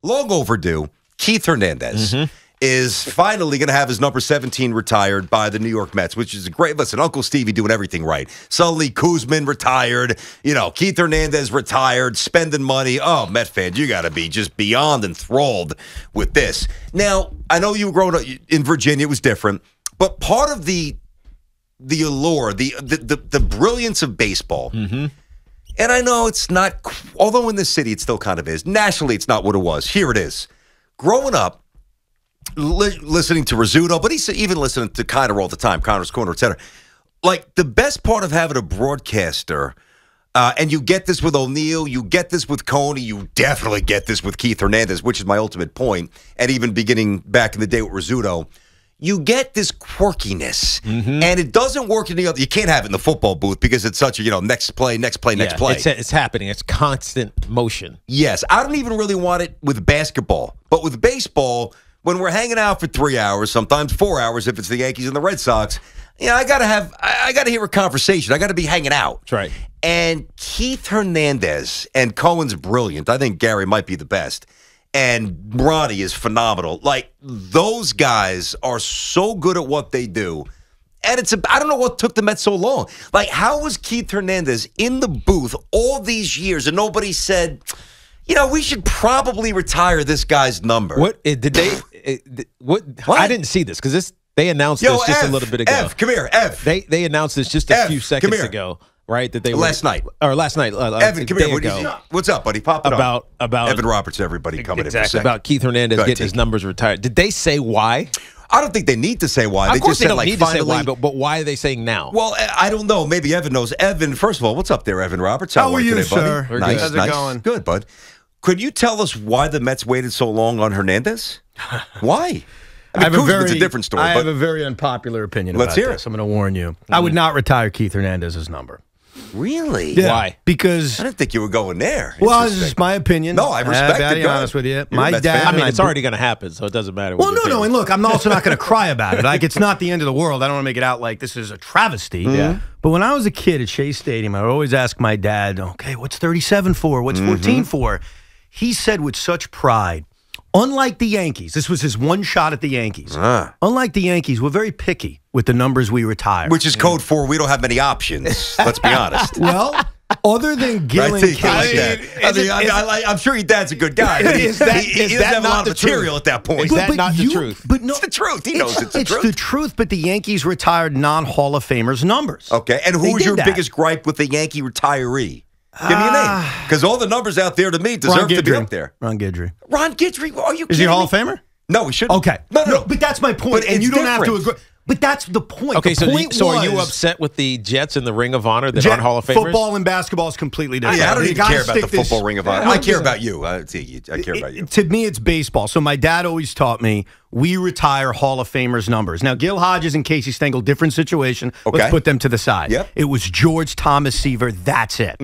long overdue, Keith Hernandez is finally going to have his number 17 retired by the New York Mets, which is a great, listen, Uncle Stevie doing everything right. Sully Kuzman retired, Keith Hernandez retired, spending money. Oh, Met fans, you got to be just beyond enthralled with this. Now, I know you were growing up in Virginia, it was different, but part of the allure, the brilliance of baseball, and I know it's not, although in this city it still kind of is, nationally it's not what it was. Here it is. Growing up, listening to Rizzuto, but he's even listening to Kiner all the time, Kiner's Corner, etc. Like, the best part of having a broadcaster, and you get this with O'Neill, you get this with Coney, you definitely get this with Keith Hernandez, which is my ultimate point, and even beginning back in the day with Rizzuto, you get this quirkiness, and it doesn't work in the other. You can't have it in the football booth because it's such a, next play. It's happening. It's constant motion. Yes, I don't even really want it with basketball, but with baseball, when we're hanging out for 3 hours, sometimes 4 hours if it's the Yankees and the Red Sox, I gotta hear a conversation. I gotta be hanging out. That's right. And Keith Hernandez, and Cohen's brilliant. I think Gary might be the best. And Ronnie is phenomenal. Like, those guys are so good at what they do. And I don't know what took the Mets so long. Like, how was Keith Hernandez in the booth all these years and nobody said, we should probably retire this guy's number? What did they? What? I didn't see this because they announced this just a little bit ago. Come here, Ev. They announced this just a few seconds ago, right? That they last night. Evan, come here. What's up, buddy? Pop it up. About Evan Roberts. Everybody coming in for a second. About Keith Hernandez getting his numbers retired. Did they say why? I don't think they need to say why. Of course they don't need to say why, but why are they saying now? Well, I don't know. Maybe Evan knows. Evan, first of all, what's up there, Evan Roberts? How are you, today, sir? Buddy? Nice, how's it going? Good, bud. Could you tell us why the Mets waited so long on Hernandez? Why? I mean, Kuzman's a different story. I have a very unpopular opinion about this. I'm going to warn you. I would not retire Keith Hernandez's number. Really? Yeah, why? Because I didn't think you were going there. Well, this is my opinion. No, I respect it. To be honest with you, my dad. I mean, it's already going to happen, so it doesn't matter. Well, no, and look, I'm also not going to cry about it. Like, it's not the end of the world. I don't want to make it out like this is a travesty. Yeah. But when I was a kid at Shea Stadium, I would always ask my dad, "Okay, what's 37 for? What's 14 for?" He said with such pride, unlike the Yankees, this was his one shot at the Yankees. Unlike the Yankees, we're very picky with the numbers we retire. Which is code for we don't have many options. Let's be honest. Well, other than Gil and Casey. I'm sure your dad's a good guy, but he doesn't have a lot of material at that point. Is that not the truth? But no, it's the truth. He knows it's the truth. It's the truth, but the Yankees retired non-Hall of Famers numbers. Okay, and who's your biggest gripe with the Yankee retiree? Give me a name. Because all the numbers out there to me deserve to be up there. Ron Guidry. Ron Guidry? Are you kidding me? Is he a Hall of Famer? No, we shouldn't. Okay. No. But that's my point, and you don't have to agree. But that's the point. Okay, the so are you upset with the Jets and the Ring of Honor that aren't Hall of Famers? Football and basketball is completely different. I don't even care about the football Ring of Honor. I care about you. I care about you. To me, it's baseball. So my dad always taught me we retire Hall of Famers numbers. Now, Gil Hodges and Casey Stengel, different situation. Okay. Let's put them to the side. Yep. It was George Thomas Seaver. That's it.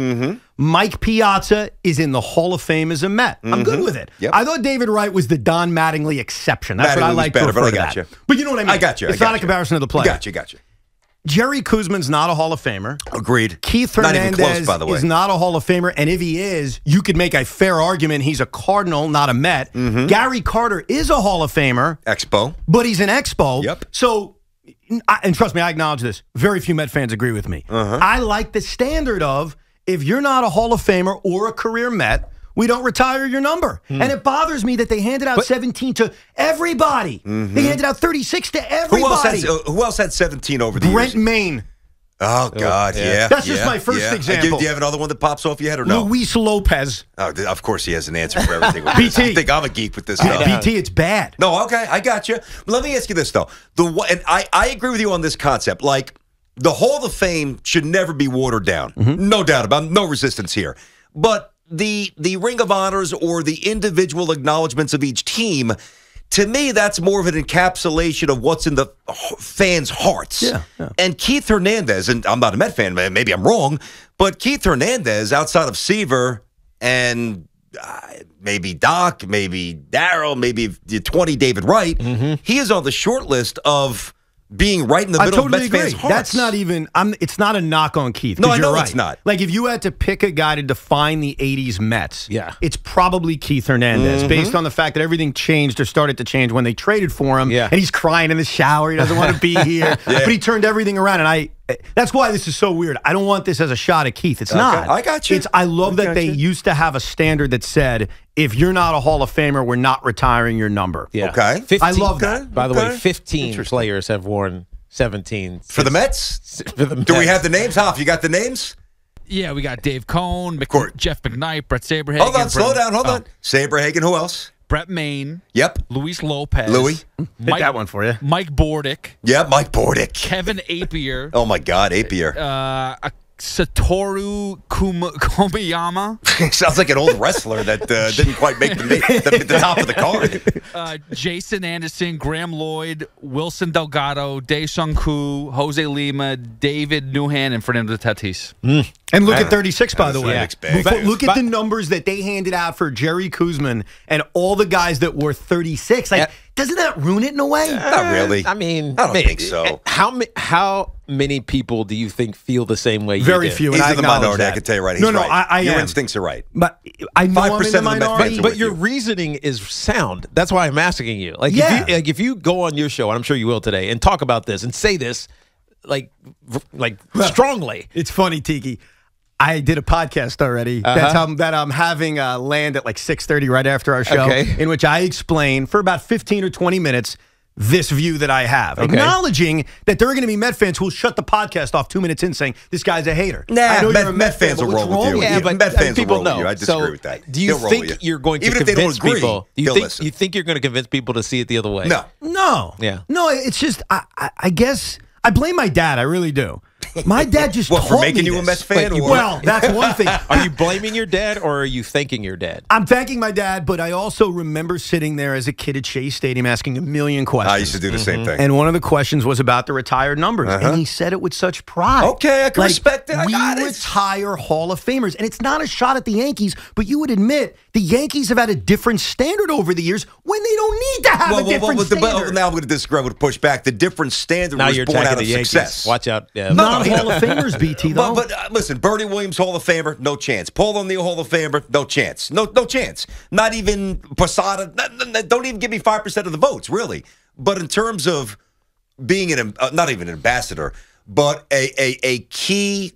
Mike Piazza is in the Hall of Fame as a Met. I'm good with it. Yep. I thought David Wright was the Don Mattingly exception. That's what I like to refer to that. But you know what I mean? I got you. It's not a comparison of the player. Got you. Jerry Kuzman's not a Hall of Famer. Agreed. Keith Hernandez not even close, by the way. is not a Hall of Famer, and if he is, you could make a fair argument he's a Cardinal, not a Met. Gary Carter is a Hall of Famer. Expo. But he's an Expo. Yep. So, and trust me, I acknowledge this. Very few Met fans agree with me. I like the standard of, if you're not a Hall of Famer or a career Met, we don't retire your number. And it bothers me that they handed out 17 to everybody. They handed out 36 to everybody. Who else had 17 over the years? Brent Maine. Oh, God, yeah. That's just my first example. Do you have another one that pops off your head or no? Luis Lopez. Oh, of course he has an answer for everything. BT. I think I'm a geek with this stuff. BT, it's bad. No, okay, I got you. Let me ask you this, though. And I agree with you on this concept. Like, the Hall of Fame should never be watered down. No doubt about it. No resistance here. But the Ring of Honors or the individual acknowledgments of each team, to me, that's more of an encapsulation of what's in the fans' hearts. Yeah. And Keith Hernandez, and I'm not a Met fan, maybe I'm wrong, but Keith Hernandez, outside of Seaver and maybe Doc, maybe Darryl, maybe 20 David Wright, he is on the short list of being right in the middle of Mets fans' hearts. That's not even. It's not a knock on Keith. No, I know you're right. it's not. Like if you had to pick a guy to define the '80s Mets, it's probably Keith Hernandez, based on the fact that everything changed or started to change when they traded for him. And he's crying in the shower. He doesn't want to be here, but he turned everything around. And that's why this is so weird. I don't want this as a shot at Keith. It's not. I got you. I love that they used to have a standard that said, if you're not a Hall of Famer, we're not retiring your number. Okay. 15, I love that. By the way, 15 players have worn 17. For the Mets? For the Mets. Do we have the names? Hoff, you got the names? Yeah, we got Dave Cohn, Jeff McKnight, Brett Saberhagen. Hold on, slow down, hold on. Saberhagen, who else? Brett Main. Yep. Luis Lopez. Louis. Hit that one for you. Mike Bordick. Yep, Mike Bordick. Kevin Apier. Oh, my God, Apier. Satoru Komayama. Sounds like an old wrestler that didn't quite make the top of the card. Jason Anderson, Graham Lloyd, Wilson Delgado, Dae-Sung Koo, Jose Lima, David Newhan, and Fernando Tatis. And look at 36, by the way. Look at But- the numbers that they handed out for Jerry Koosman and all the guys that were 36. Like, doesn't that ruin it in a way? Not really. I mean, I don't think so. How many people do you think feel the same way you Very do? few. He's And I in the acknowledge minority. that. I can tell you right. He's No, right. Your Your am. instincts are right. But I know 5% I'm in of the the Met fans minority. are But with your you. reasoning is sound. That's why I'm asking you. Like, Yeah. if you go on your show, and I'm sure you will today, and talk about this and say this, like strongly. It's funny, Tiki. I did a podcast already that I'm having land at like 6:30 right after our show, in which I explain for about 15 or 20 minutes this view that I have, acknowledging that there are going to be Met fans who will shut the podcast off 2 minutes in saying, this guy's a hater. I know you're a Met fans will roll with you. Yeah, but Met fans will people roll know. with you. I disagree with that. Do you They'll roll with think you're going to Even if they don't convince agree, people? Do they'll you listen. think you're going to convince people to see it the other way? No. Yeah. No, it's just, I guess, I blame my dad. I really do. My dad just What, taught for making me you a this. Mets fan? Wait, or- Well, that's one thing. Are you blaming your dad or are you thanking your dad? I'm thanking my dad, but I also remember sitting there as a kid at Shea Stadium asking a million questions. I used to do the same thing. And one of the questions was about the retired numbers. And he said it with such pride. Okay, I can respect it. I we got it. retire Hall of Famers. And it's not a shot at the Yankees, but you would admit the Yankees have had a different standard over the years when they don't need to have a different standard. Now I'm going to disagree. I'm going to push back. The different standard Now was you're born attacking out of the Yankees. success. Watch out. Yeah. Not Hall of Famers, BT, though. But listen, Bernie Williams, Hall of Famer, no chance. Paul O'Neill, Hall of Famer, no chance. No chance. Not even Posada. Don't even give me 5% of the votes, really. But in terms of being not even an ambassador, but a key,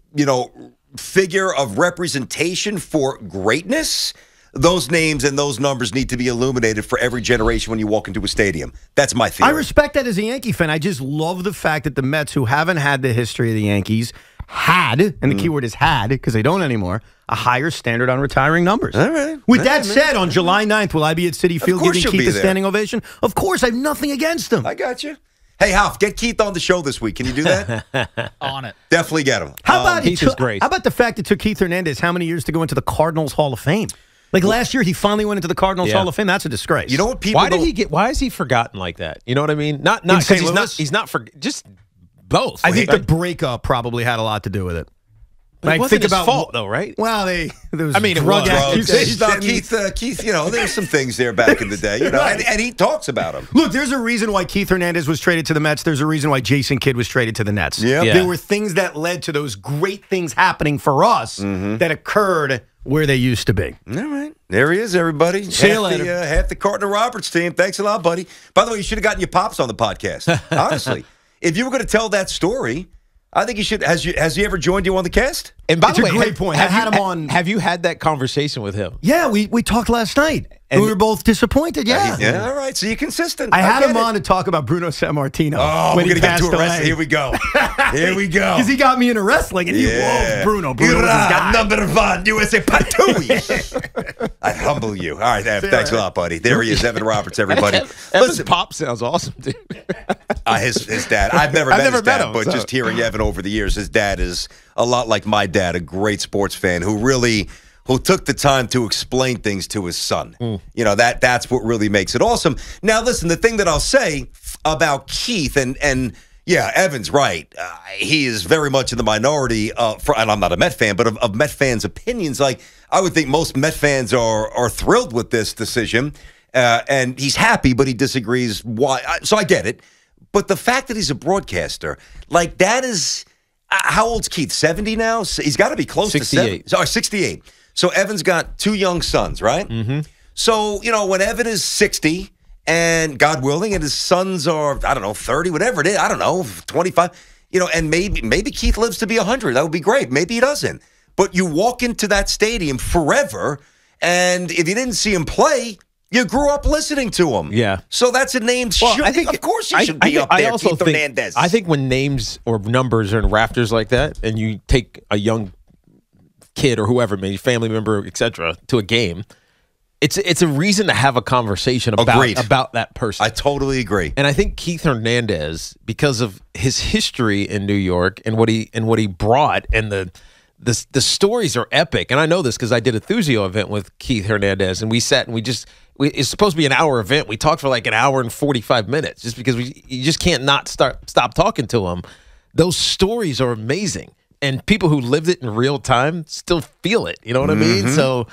figure of representation for greatness, those names and those numbers need to be illuminated for every generation when you walk into a stadium. That's my theory. I respect that as a Yankee fan. I just love the fact that the Mets, who haven't had the history of the Yankees, had, and the key word is had, because they don't anymore, a higher standard on retiring numbers. All right. With that said, on July 9th, will I be at Citi Field course giving you'll Keith be a there. standing ovation? Of course, I have nothing against him. I got you. Hey, Hoff, get Keith on the show this week. Can you do that? On it. Definitely get him. How about Keith is great. How about the fact it took Keith Hernandez how many years to go into the Cardinals Hall of Fame? Like last year, he finally went into the Cardinals Hall of Fame. That's a disgrace. You know what people Why is he forgotten like that? You know what I mean? Not In because St. he's Louis? not for just both. I think the breakup probably had a lot to do with it. It wasn't his fault, though, right? Well, there was I mean, it drug was. accusations. Keith, there's some things there back in the day, and he talks about them. Look, there's a reason why Keith Hernandez was traded to the Mets. There's a reason why Jason Kidd was traded to the Nets. Yep. Yeah. There were things that led to those great things happening for us that occurred where they used to be. All right. There he is, everybody. See you later. Half the Carton Roberts team. Thanks a lot, buddy. By the way, you should have gotten your pops on the podcast. Honestly. If you were going to tell that story, I think you should. Has he ever joined you on the cast? And by It's the a way, great point. I had him on. Have you had that conversation with him? Yeah, we talked last night. And we were both disappointed. Yeah. Yeah. All right. So you're consistent. I had get him it. on to talk about Bruno Sammartino. Oh, when we're he going to get passed to a wrestling. away. Here we go. Here we go. Because he got me into wrestling, and he loves Bruno. Bruno was his guy. Number one, USA Patouille. I humble you. All right, Ev, thanks a lot, buddy. There he is, Evan Roberts, everybody. Evan's pop sounds awesome, dude. His dad. I've never met his dad, but just hearing Evan over the years, his dad is a lot like my dad, a great sports fan who took the time to explain things to his son. That's what really makes it awesome. Now, listen, the thing that I'll say about Keith, and yeah, Evan's right. He is very much in the minority, and I'm not a Met fan, but of Met fans' opinions. Like, I would think most Met fans are thrilled with this decision, and he's happy, but he disagrees. Why? So I get it. But the fact that he's a broadcaster, like that is, how old's Keith? 70 now? He's got to be close 68. to 70. Oh, 68. So Evan's got 2 young sons, right? Mm-hmm. So, when Evan is 60 and God willing, and his sons are, I don't know, 30, whatever it is, I don't know, 25, and maybe Keith lives to be 100. That would be great. Maybe he doesn't. But you walk into that stadium forever, and if you didn't see him play, you grew up listening to him. Yeah. So that's a name. Of course you should be up there, Keith Hernandez. I think when names or numbers are in rafters like that, and you take a young kid or whoever, maybe family member, etc., to a game, it's a reason to have a conversation about that person. I totally agree. And I think Keith Hernandez, because of his history in New York and what he brought, and the stories are epic. And I know this because I did a Thuzio event with Keith Hernandez, and we sat and it's supposed to be an hour event. We talked for like an hour and 45 minutes just because you just can't not stop talking to him. Those stories are amazing. And people who lived it in real time still feel it. You know what I mean? So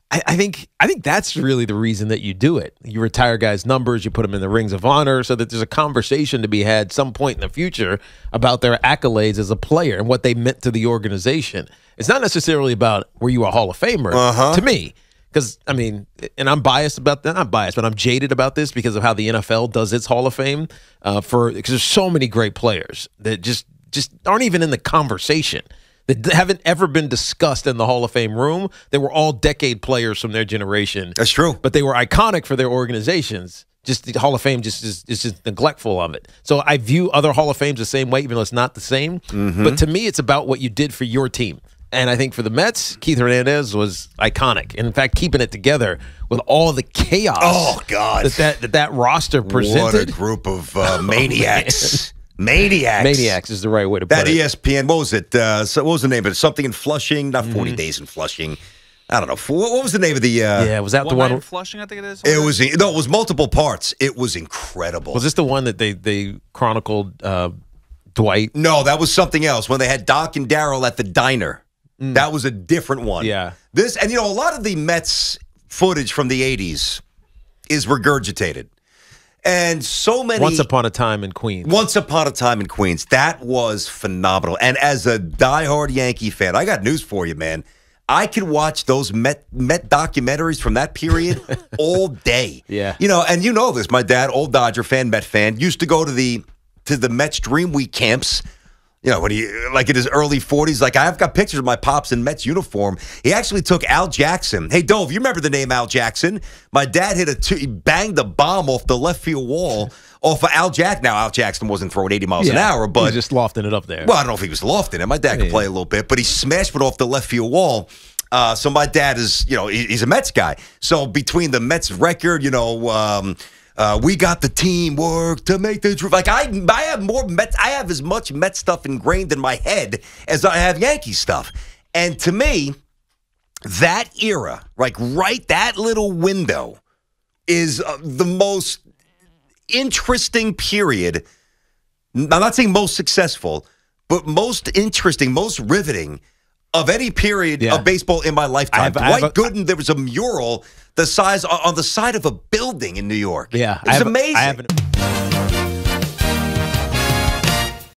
I think that's really the reason that you do it. You retire guys' numbers, you put them in the rings of honor so that there's a conversation to be had some point in the future about their accolades as a player and what they meant to the organization. It's not necessarily about were you a Hall of Famer to me. Because, I mean, and I'm biased about that. Not biased, but I'm jaded about this because of how the NFL does its Hall of Fame. Because there's so many great players that just aren't even in the conversation, that haven't ever been discussed in the Hall of Fame room. They were all decade players from their generation. That's true. But they were iconic for their organizations. Just the Hall of Fame is just neglectful of it. So I view other Hall of Fames the same way, even though it's not the same. But to me, it's about what you did for your team. And I think for the Mets, Keith Hernandez was iconic. And in fact, keeping it together with all the chaos. Oh, God. That roster presented. What a group of maniacs. Maniacs is the right way to put it. That ESPN, what was it? What was the name of it? Something in Flushing? Not 40 Days in Flushing. I don't know. What was the name of the... was that the one? In Flushing, I think it is? It was multiple parts. It was incredible. Was this the one that they chronicled Dwight? No, that was something else. When they had Doc and Darryl at the diner. That was a different one. Yeah. And a lot of the Mets footage from the 80s is regurgitated. And so many... Once Upon a Time in Queens. Once Upon a Time in Queens. That was phenomenal. And as a diehard Yankee fan, I got news for you, man. I could watch those Met documentaries from that period all day. Yeah. And you know this. My dad, old Dodger fan, Met fan, used to go to the Mets Dream Week camps. When he, like in his early 40s, like I've got pictures of my pops in Mets uniform. He actually took Al Jackson. Hey, Dove, you remember the name Al Jackson? My dad he banged a bomb off the left field wall off of Al Jackson. Now, Al Jackson wasn't throwing 80 miles an hour, but... He was just lofting it up there. Well, I don't know if he was lofting it. My dad could play a little bit, but he smashed it off the left field wall. So my dad is, he's a Mets guy. So between the Mets record, we got the teamwork to make the truth. Like I have more Mets. I have as much Mets stuff ingrained in my head as I have Yankee stuff. And to me, that era, that little window, is the most interesting period. I'm not saying most successful, but most interesting, most riveting of any period of baseball in my lifetime. Dwight Gooden, there was a mural the size on the side of a building in New York. Yeah, it was amazing.